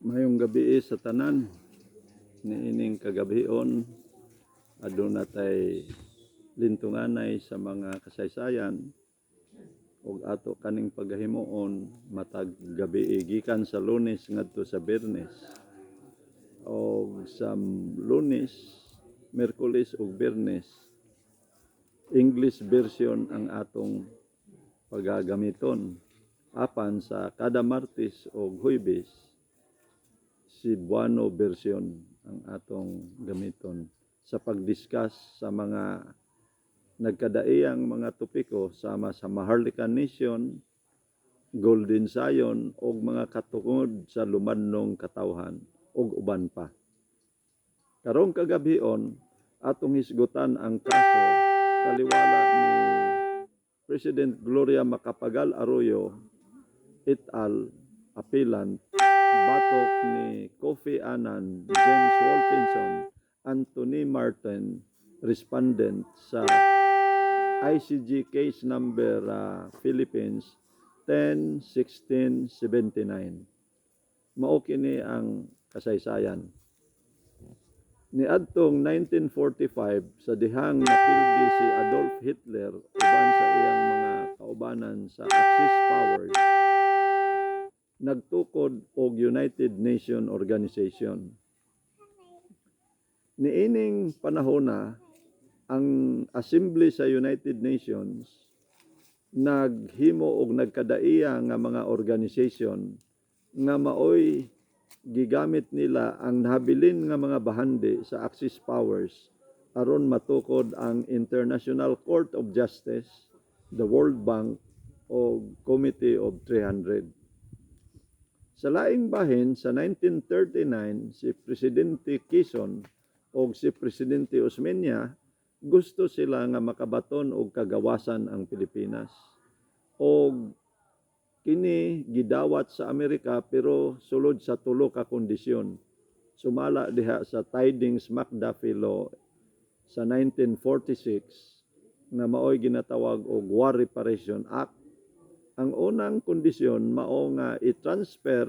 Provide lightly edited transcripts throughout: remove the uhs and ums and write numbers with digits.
Mayong gabi sa tanan, niining kagabion, aduna tay lintunganay sa mga kasaysayan ug ato kaning pagahimuon matag gabi gikan sa Lunes ngadto sa Biyernes o sa Lunes, Miyerkules ug Biyernes English version ang atong pagagamiton, apan sa kada Martes ug Huwebes Cebuano version ang atong gamiton sa pag-discuss sa mga nagkadaiyang mga topiko sama sa Maharlika Nation, Golden Zion o mga katungod sa lumannong katawhan ug uban pa. Karong kagabion atong hisgutan ang kaso taliwala ni President Gloria Macapagal Arroyo et al. Appealant batok ni Kofi Annan, James Wolfenson, Anthony Martin, respondent sa ICJ case number Philippines 10-16-79. Mao kini ang kasaysayan. Niadtong 1945 sa dihang napildi si Adolf Hitler uban sa iyang mga kaubanan sa Axis powers, nagtukod og United Nations Organization. Niining panahona ang Assembly sa United Nations naghimo og nagkadaiya nga mga organization nga maoy gigamit nila ang nahabilin nga mga bahandi sa Axis powers aron matukod ang International Court of Justice, the World Bank o Committee of 300. Sa laing bahin sa 1939 si Presidente Quezon o si Presidente Osmeña gusto sila nga makabaton og kagawasan ang Pilipinas. Og kini gidawat sa Amerika pero sulod sa tulo ka kondisyon. Sumala diha sa Tidings-McDuffie Law sa 1946 nga maoy ginatawag og War Reparation Act. Ang unang kondisyon mao nga i-transfer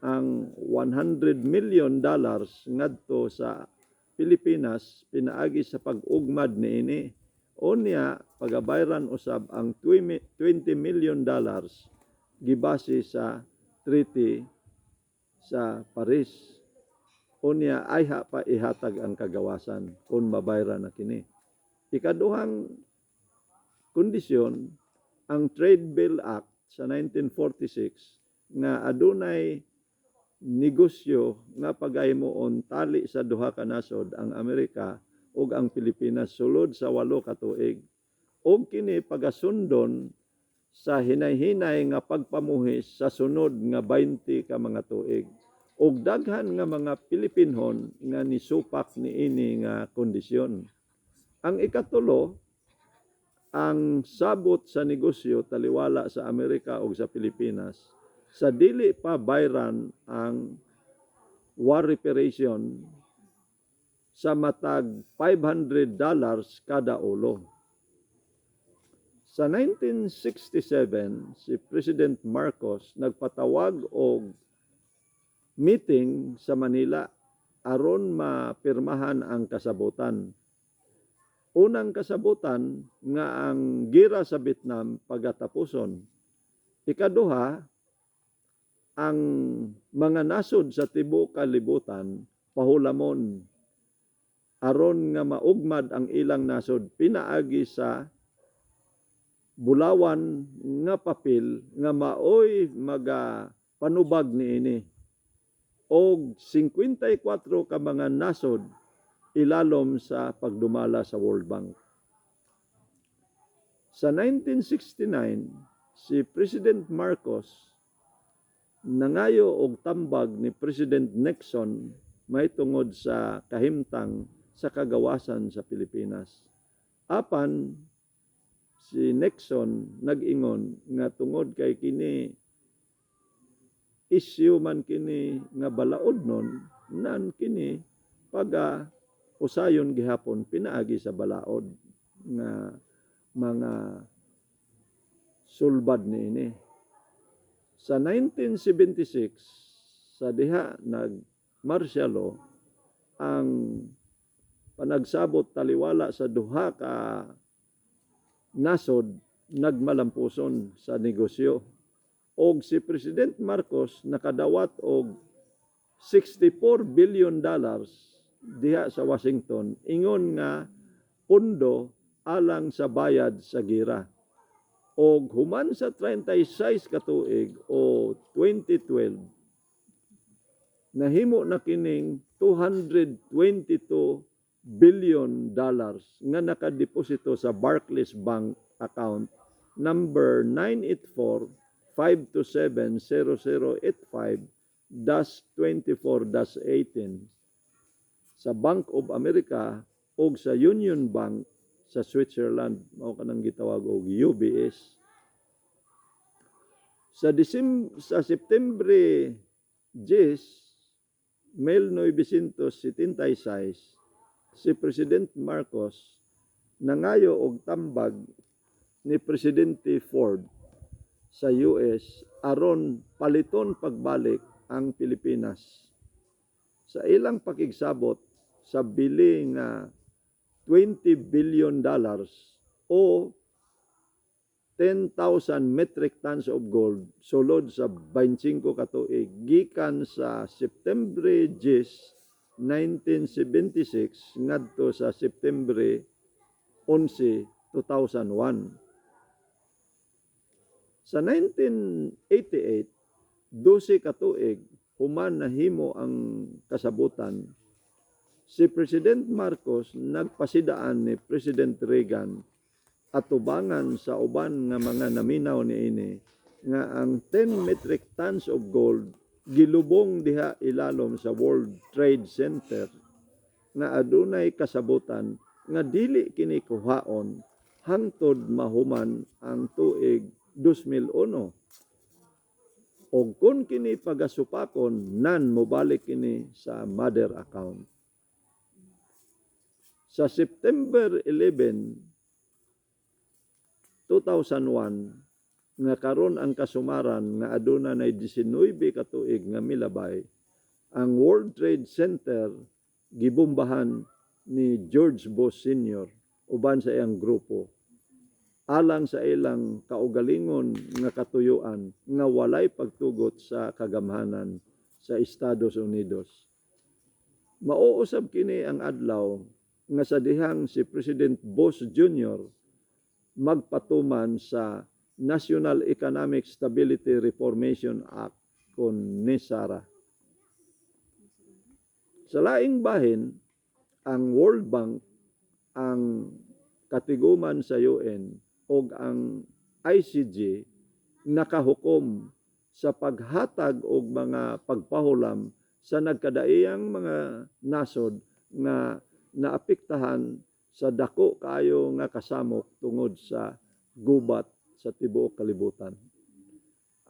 ang $100 million ngadto sa Pilipinas pinaagi sa pag-ugmad niini. Unya pagabayran usab ang $20 million gibase sa treaty sa Paris. Unya ayha pa ihatag ang kagawasan kung mabayran na kini. Ikaduhang kondisyon ang Trade Bill Act sa 1946 nga adunay negosyo nga pagahimoon tali sa duha ka nasod ang Amerika ug ang Pilipinas sulod sa 8 ka tuig. Og kini pagasundon sa hinay-hinay nga pagpamuhis sa sunod nga 20 ka mga tuig. Og daghan nga mga Pilipinhon nga nisupak niini nga kondisyon. Ang ikatulo, ang sabot sa negosyo taliwala sa Amerika o sa Pilipinas sa dili pa bayran ang war reparation sa matag $500 kada ulo. Sa 1967, si President Marcos nagpatawag og meeting sa Manila aron mapirmahan ang kasabutan. Unang kasabutan nga ang gira sa Vietnam pagatapuson. Ikaduha, ang mga nasod sa tibuok kalibutan pahulamon aron nga maugmad ang ilang nasod pinaagi sa bulawan nga papel nga maoy panubag niini. Og 54 ka mga nasod ilalom sa pagdumala sa World Bank. Sa 1969, si President Marcos nangayo og tambag ni President Nixon may tungod sa kahimtang sa kagawasan sa Pilipinas. Apan si Nixon nag-ingon nga tungod kay kini issue man kini nga balaod nun nan kini usayon gihapon pinaagi sa balaod nga mga sulbad niini. Sa 1976, sa diha nag-martial law ang panagsabot taliwala sa duha ka nasod nagmalampuson sa negosyo. Og si President Marcos nakadawat og $64 billion diha sa Washington ingon nga pundo alang sa bayad sa gira. Og human sa 36 ka tuig o 2012 nahimo na kining $222 billion nga nakadeposito sa Barclays Bank account number 984-527-0085-24-18 sa Bank of America o sa Union Bank sa Switzerland, mao kanang gitawag og UBS. Sa September 10, 1976, si President Marcos nangayo og tambag ni Presidente Ford sa US aron paliton pagbalik ang Pilipinas. Sa ilang pakigsabot sa bili nga $20 billion o 10,000 metric tons of gold sulod sa 25 ka tuig gikan sa September 10, 1976 ngadto sa September 11, 2001. Sa 1988, 12 ka tuig human nahimo ang kasabutan, si President Marcos nagpasidaan ni President Reagan atubangan sa uban nga mga naminaw niini nga ang 10 metric tons of gold gilubong diha ilalom sa World Trade Center nga adunay kasabutan nga dili kini kuhaon hangtod mahuman ang tuig 2001. Og kung kini pagasupakon nan mobalik kini sa mother account. Sa September 11, 2001 nga karon ang kasumaran nga aduna nay 19 ka tuig nga milabay, ang World Trade Center gibombahan ni George Bush Sr. uban sa iyang grupo alang sa ilang kaugalingon nga katuyuan nga walay pagtugot sa kagamhanan sa Estados Unidos. Mauusab kini ang adlaw nga sa dihang si President Bush Jr. magpatuman sa National Economic Stability Reformation Act kon NESARA. Sa laing bahin, ang World Bank, ang katiguman sa UN o ang ICJ nakahukom sa paghatag og mga pagpahulam sa nagkadaiyang mga nasod nga naapektahan sa dako kaayo nga kasamok tungod sa gubat sa tibuok kalibutan.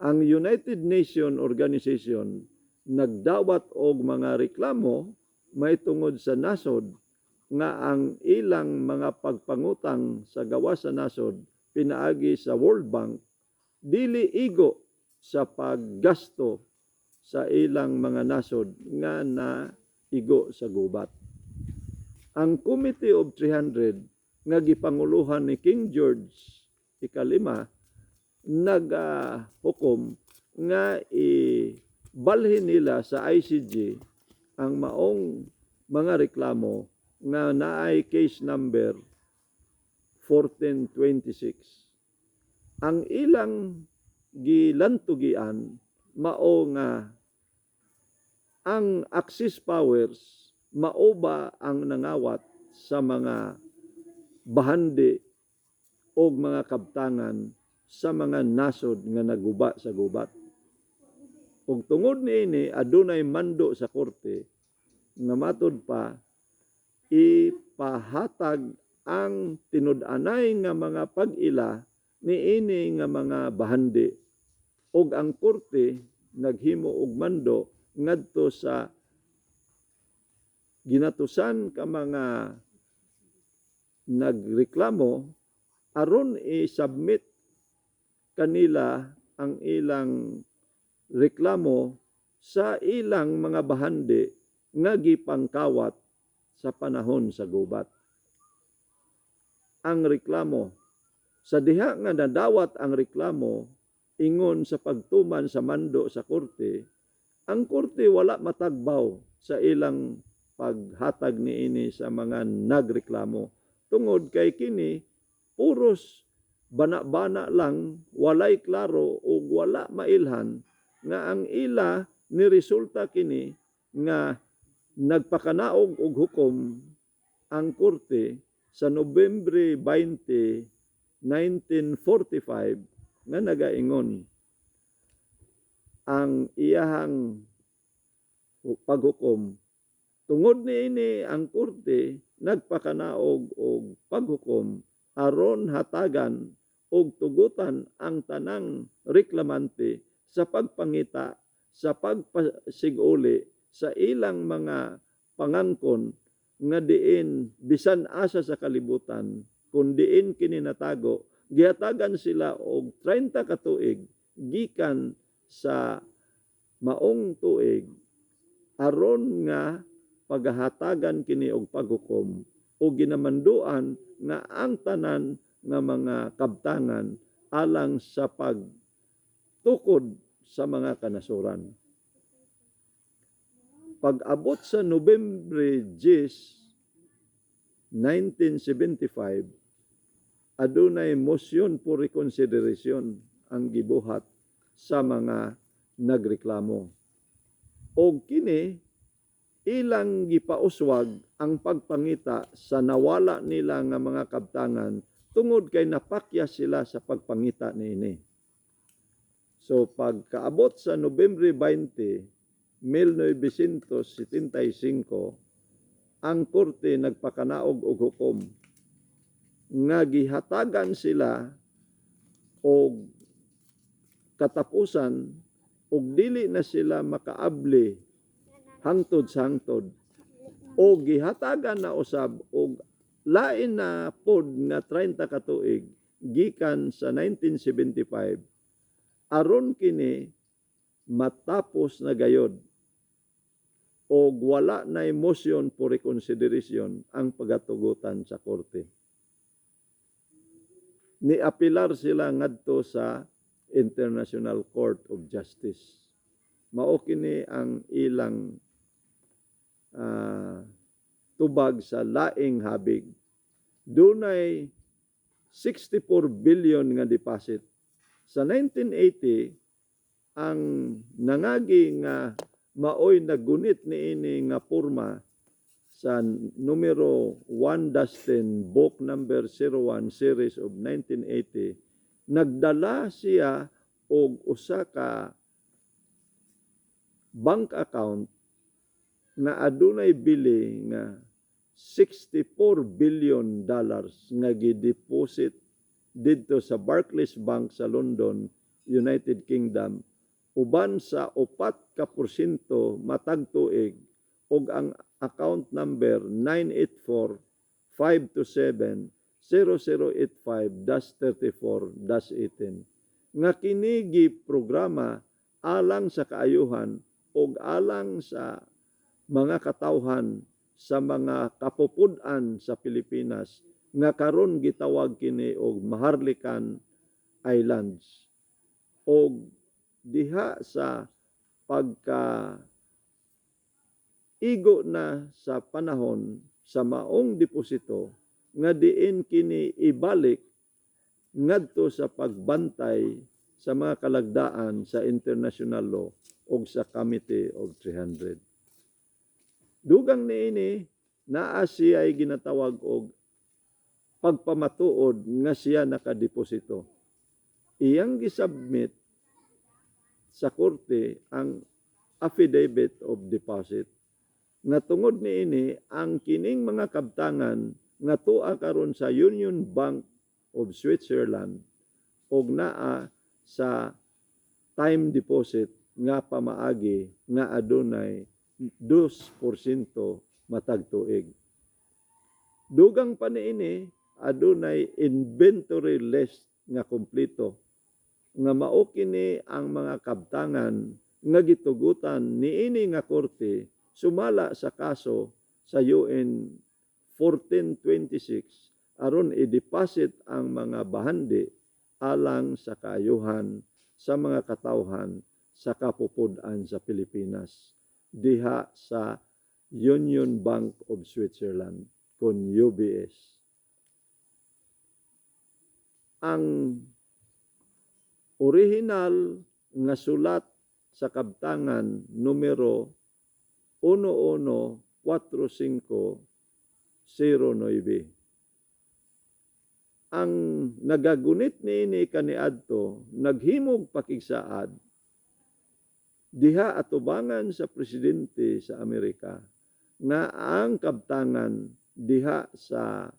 Ang United Nations Organization nagdawat og mga reklamo may tungod sa nasod nga ang ilang mga pagpangutang sa gawas sa nasod pinaagi sa World Bank dili igo sa paggasto sa ilang mga nasod nga naigo sa gubat. Ang Committee of 300 nga gipanguluhan ni King George ikalima naghukom nga ibalhin nila sa ICJ ang maong mga reklamo nga naay case number 1426. Ang ilang gilantugian mao nga ang Axis powers mao ba ang nangawat sa mga bahandi o mga kabtangan sa mga nasod nga naguba sa gubat. Ug tungod niini adunay mando sa korte nga matud pa ipahatag ang tinud-anay nga mga pag-ila niini nga mga bahandi ug ang korte naghimo og mando ngadto sa ginatusan ka mga nagreklamo aron i-submit kanila ang ilang reklamo sa ilang mga bahandi nga gipangkawat sa panahon sa gubat. Ang reklamo, sa diha nga nadawat ang reklamo ingon sa pagtuman sa mando sa korte, ang korte wala matagbaw sa ilang paghatag niini sa mga nagreklamo. Tungod kay kini, puros bana-bana lang, walay klaro o wala mailhan nga ang ila ni resulta kini nga nagpakanaog og hukom ang korte sa Nobyembre 20, 1945 nga nagaingon ang iyahang paghukom. Tungod niini ang korte nagpakanaog og paghukom aron hatagan og tugutan ang tanang reklamante sa pagpangita sa pagpasiguli sa ilang mga pangangkon nga diin bisan asa sa kalibutan kun diin kini natago, gihatagan sila og 30 ka tuig gikan sa maong tuig aron nga paghahatagan kini og paghukom o ginamanduan nga ang tanan nga mga kabtangan alang sa pagtukod sa mga kanasuran. Pag-abot sa Nobyembre 10, 1975, adunay motion for reconsideration ang gibuhat sa mga nagreklamo. O kini, ilang gipauswag ang pagpangita sa nawala nila nga mga kabtangan tungod kay napakya sila sa pagpangita niini. So pagkaabot sa Nobyembre 20, 1975, ang korte nagpakanaog og hukom nga gihatagan sila og katapusan og dili na sila makaabli hangtod sa hangtod o gihatagan na usab og lain na pod nga 30 ka tuig gikan sa 1975 aron kini matapos na gayod o wala na motion for reconsideration ang pagatugutan sa korte. Niapilar sila ngadto sa International Court of Justice. Mao kini ang ilang tubag sa laing habig. Dunay 64 billion nga deposit. Sa 1980, ang nangagi nga maoy nagunit niini nga porma sa numero 1-10 book number 01 series of 1980, nagdala siya og usa ka bank account na adunay bili nga $64 billion nga gideposit didto sa Barclays Bank sa London, United Kingdom, uban sa 4% matag tuig ug ang account number 984-527-0085-34-18 nga kini giprograma alang sa kaayuhan ug alang sa mga katawhan sa mga kapupud-an sa Pilipinas nga karon gitawag kini og Maharlikan Islands. Og diha sa pagka igo na sa panahon sa maong deposito nga diin kini ibalik ngadto sa pagbantay sa mga kalagdaan sa international law o sa Committee of 300. Dugang niini naa siya ay ginatawag og pagpamatuod nga siya nakadeposito. Iyang gisubmit sa korte ang affidavit of deposit nga tungod niini ang kining mga kabtangan nga tua karon sa Union Bank of Switzerland og naa sa time deposit nga pamaagi nga adunay 2% matag tuig. Dugang pa niini adunay inventory list nga kompleto nga mao kini ang mga kabtangan nga gitugutan niini nga korte sumala sa kaso sa UN 1426 aron i-deposit ang mga bahandi alang sa kaayuhan sa mga katawhan sa kapupud-an sa Pilipinas diha sa Union Bank of Switzerland kon UBS. Ang original nga sulat sa kabtangan numero 114509. Ang nagagunit niini kaniadto naghimog pakigsaad diha atubangan sa presidente sa Amerika nga ang kabtangan diha sa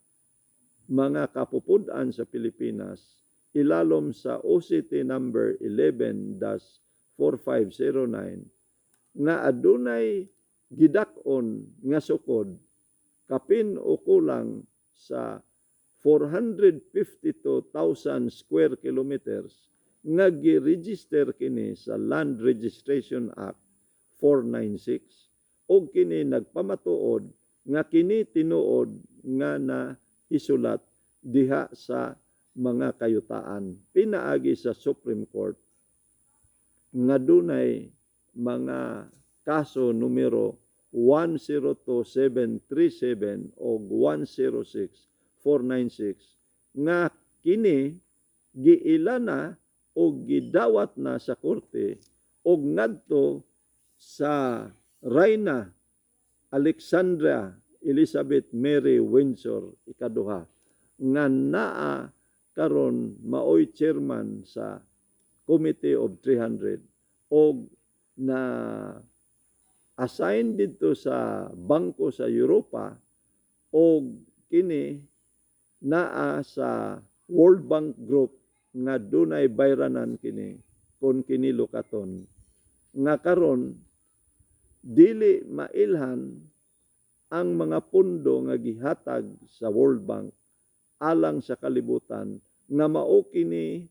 mga kapupud-an sa Pilipinas ilalom sa OCT number 11-4509 nga adunay gidak-on nga sukod kapin o kulang sa 452,000 square kilometers nga gi-register kini sa Land Registration Act 496 o kini nagpamatuod nga kini tinuod nga na isulat diha sa mga kayutaan pinaagi sa Supreme Court nga dunay mga kaso numero 102737 o 106496 nga kini giilana o gidawat na sa korte o ngadto sa Reyna Alexandra Elizabeth Mary Windsor ikaduha nga naa karon maoy chairman sa Committee of 300 o na assign dito sa bangko sa Europa o kini naa sa World Bank Group nga dunay bayranan kini kon kini lukaton nga karon dili mailhan ang mga pundo nga gihatag sa World Bank alang sa kalibutan nga mao kini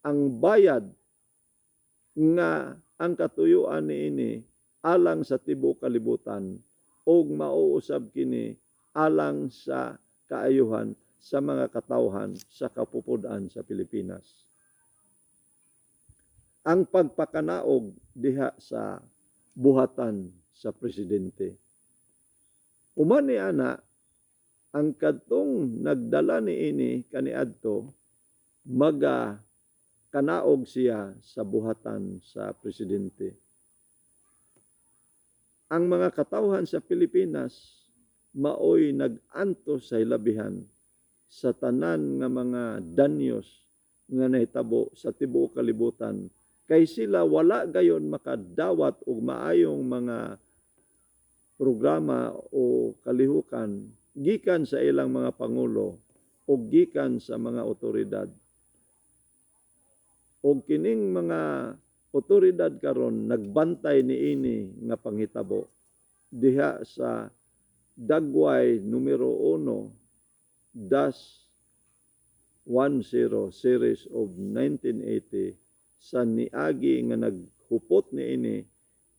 ang bayad nga ang katuyuan niini alang sa tibuok kalibutan ug mauusab kini alang sa kaayuhan sa mga katawhan sa kapupud-an sa Pilipinas. Ang pagpakanaog diha sa buhatan sa presidente. Umani ana ang kadtong nagdala niini kaniadto maga kanaog siya sa buhatan sa presidente. Ang mga katawhan sa Pilipinas maoy nag-antos sa hilabihan sa tanan nga mga danyos nga nahitabo sa tibuok kalibutan kay sila wala gayon makadawat og maayong mga programa o kalihukan gikan sa ilang mga pangulo o gikan sa mga otoridad. O kining mga otoridad karon nagbantay niini nga panghitabo diha sa Dagway numero 1-10 series of 1980 sa niagi nga naghupot niini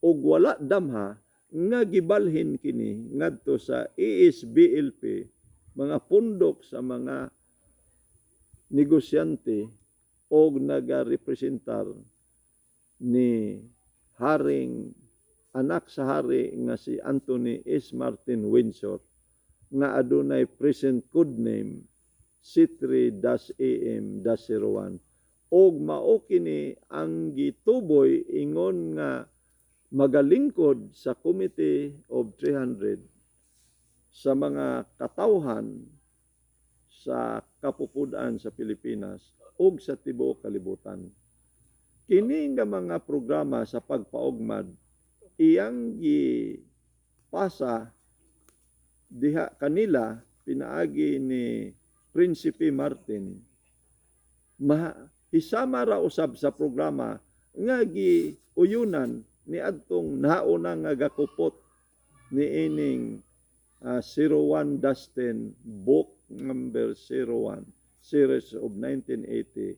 og wala damha nga gibalhin kini ngadto sa ESBLP mga pundok sa mga negosyante og nagarepresentar ni Haring anak sa hari nga si Anthony S. Martin Windsor nga adunay present code name C3-AM-01 og mao kini ang gituboy ingon nga magalingkod sa Committee of 300 sa mga katawhan sa kapupud-an sa Pilipinas ug sa tibuok kalibutan. Kini nga mga programa sa pagpaugmad iyang gipasa diha kanila pinaagi ni Prinsipe Martin hisama ra usab sa programa nga giuyunan ni adtong nauna nga gakupot ni ining 01-10 book number 01 series of 1980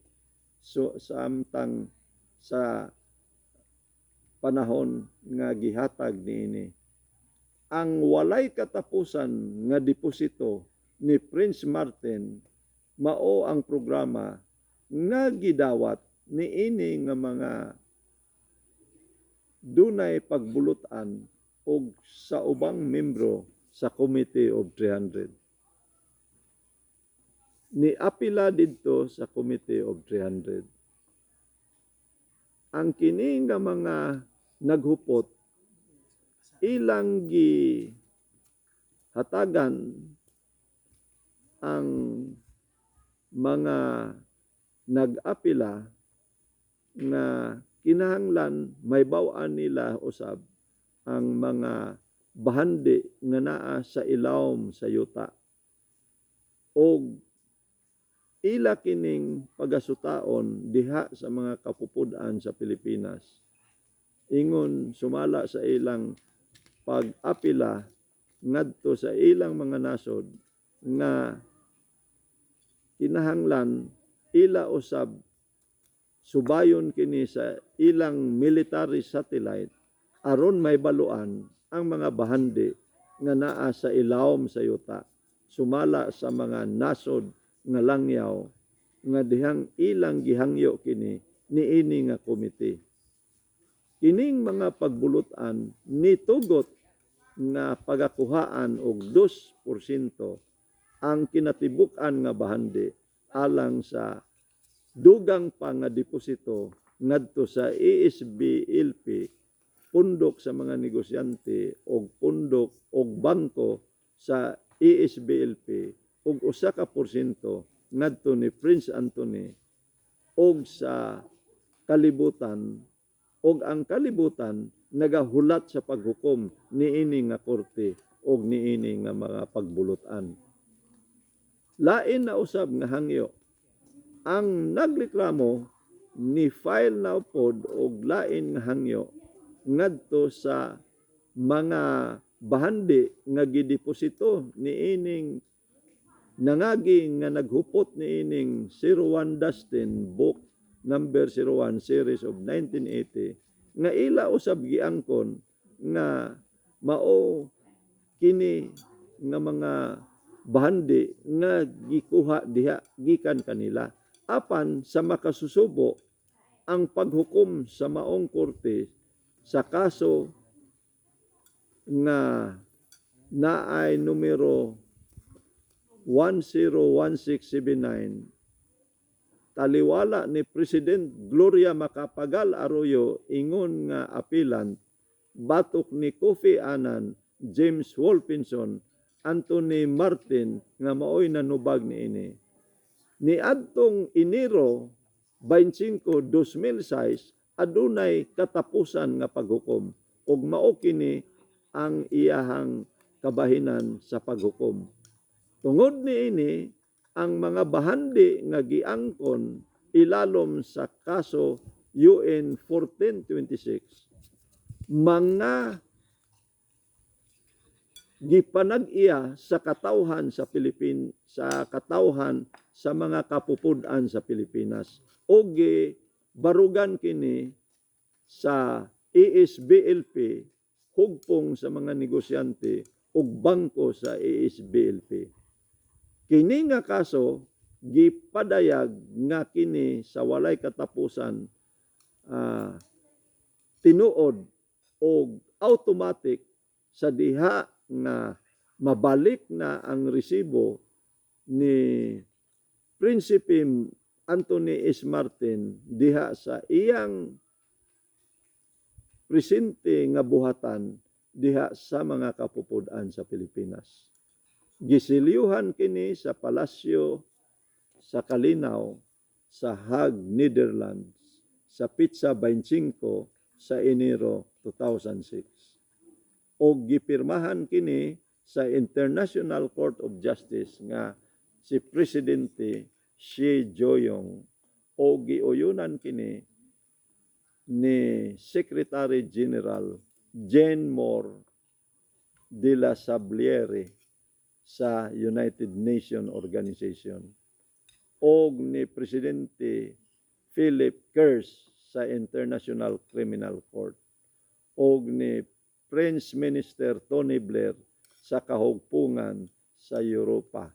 so samtang sa panahon nga gihatag niini. Ang walay katapusan nga deposito ni Prince Martin mao ang programa nga gidawat niini nga mga dunay pagbulutan og sa ubang membro sa Committee of 300. Niapila didto sa Committee of 300. Ang kini nga mga naghupot ilang gi hatagan ang mga nag-apila nga kinahanglan may baw-an nila usab ang mga bahandi nga naa sa ilawom sa yuta og ila kining pagasutaon diha sa mga kapupud-an sa Pilipinas. Ingon sumala sa ilang pag-apila ngadto sa ilang mga nasod nga kinahanglan ila usab subayon kini sa ilang military satellite aron may baluan ang mga bahandi nga naa sa ilawom sa yuta sumala sa mga nasod nga langyaw nga dihang ilang gihangyo kini niini nga komite. Kining mga pagbulutan nitugot nga pagakuhaan og 2% ang kinatibuk-an nga bahandi alang sa dugang pa nga deposito ngadto sa ESBLP, pundok sa mga negosyante og pundok og bangko sa ESBLP og 1% ngadto ni Prince Anthony og sa kalibutan og ang kalibutan nagahulat sa paghukom niini nga korte og niini nga mga pagbulutan. Lain na usab nga hangyo ang nagreklamo ni file na pod og lain nga hangyo ngadto sa mga bahandi nga gideposito niining nangagi nga naghupot niining 01 Dustin Book number 01 series of 1980 nga ila usab giangkon nga mao kini nga mga bahandi nga gikuha diha gikan kanila apan sa makasusubo ang paghukom sa maong korte sa kaso nga naay numero 101679 taliwala ni President Gloria Macapagal Arroyo ingon nga apilan batok ni Kofi Annan, James Wolfenson, Anthony Martin nga maoy nanubag niini. Niadtong Enero 25, 2006 adunay katapusan nga paghukom ug mao kini ang iyahang kabahinan sa paghukom. Tungod niini ang mga bahandi nga giangkon ilalom sa kaso UN 1426 mga gipanag-iya sa katawhan sa sa katawhan sa mga kapupud-an sa Pilipinas o barugan kini sa ESBLP hugpong sa mga negosyante ug bangko sa ESBLP. Kini nga kaso gipadayag nga kini sa walay katapusan tinuod og automatic sa diha nga mabalik na ang resibo ni Prinsipe Anthony S. Martin diha sa iyang presente nga buhatan diha sa mga kapupud-an sa Pilipinas. Gisiliuhan kini sa palasyo sa Kalinaw sa Hague, Netherlands sa Pitsa 25 sa Enero 2006. O gipirmahan kini sa International Court of Justice nga si Presidente Xi Jinping o giuyunan kini ni Secretary General Jane Moore de la Sabliere sa United Nations Organization o ni Presidente Philip Kerr sa International Criminal Court og ni French Minister Tony Blair sa kahugpungan sa Europa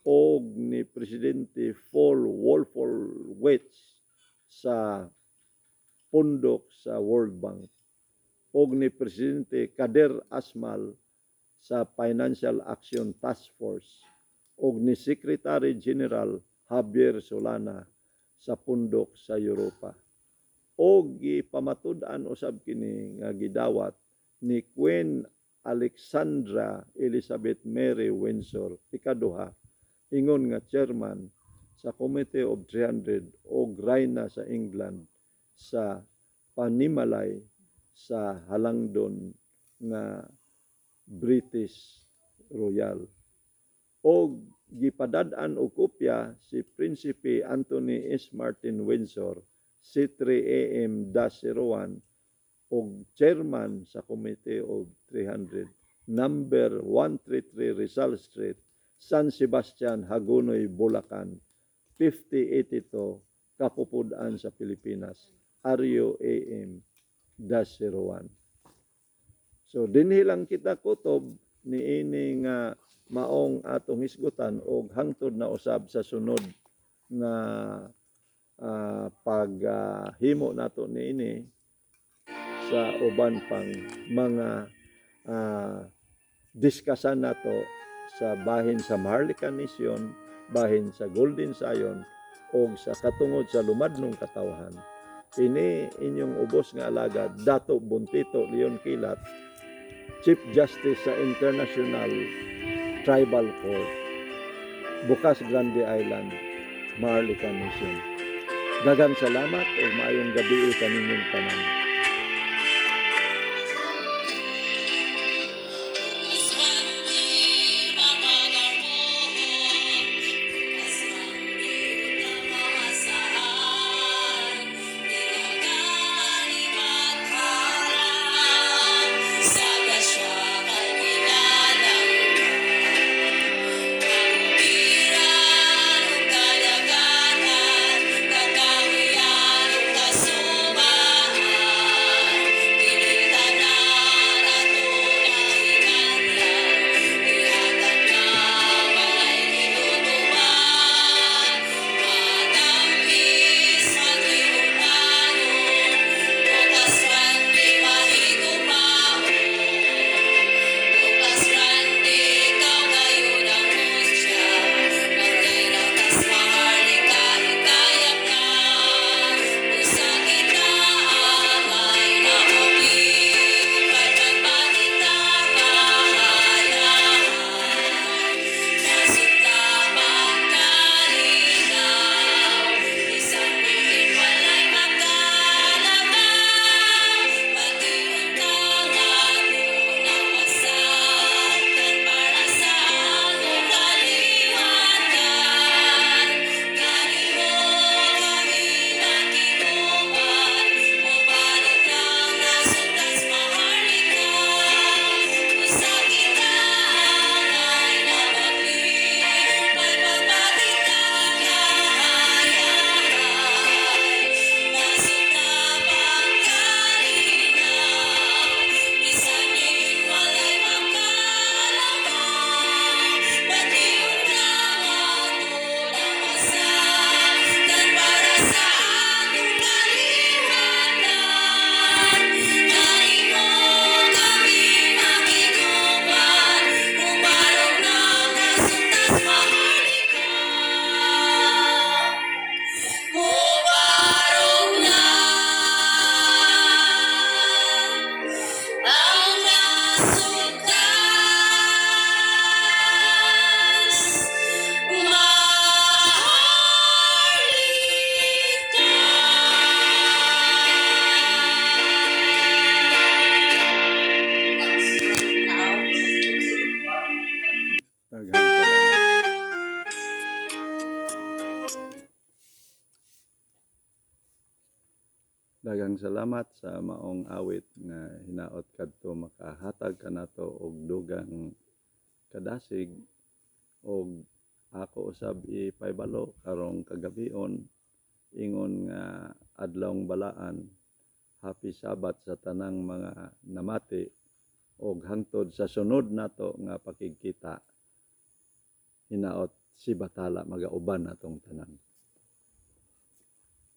og ni Presidente Paul Wolfowitz sa pundok sa World Bank og ni Presidente Kader Asmal sa Financial Action Task Force og ni Secretary General Javier Solana sa pundok sa Europa. Og gipamatud-an usab kini nga gidawat ni Queen Alexandra Elizabeth Mary Windsor ikaduha ingon nga chairman sa Committee of 300 og Rayna sa England sa panimalay sa halangdon nga British Royal. Og gipadad-an og kopya si Prinsipe Anthony S. Martin Windsor C3AM-01 og chairman sa Committee of 300 number 133 Rizal Street, San Sebastian, Hagonoy, Bulacan 5082 Kapupud-an sa Pilipinas, Aryo AM-01. So dinhi lang kita kutob ni ini nga maong atong hisgutan og hangtod na usab sa sunod nga paghimo nato niini sa uban pang mga diskasan nato sa bahin sa Maharlika Nation, bahin sa Golden Zion o sa katungod sa lumadnong katawhan. Ini inyong ubos nga alagad, Dato Buntito Leon Kilat, Chief Justice sa International Tribal Court, Bukas Grande Island, Maharlika Nation. Daghang salamat o maayong gabi kaninyong tanan. Daghang salamat sa maong awit nga hinaot kadto makahatag kanato og dugang kadasig og ako usab ipaybalo karong kagabion ingon nga adlawng balaan happy Sabbath sa tanang mga namati og hangtod sa sunod nato nga pakigkita hinaot si Bathala magauban natong tanan.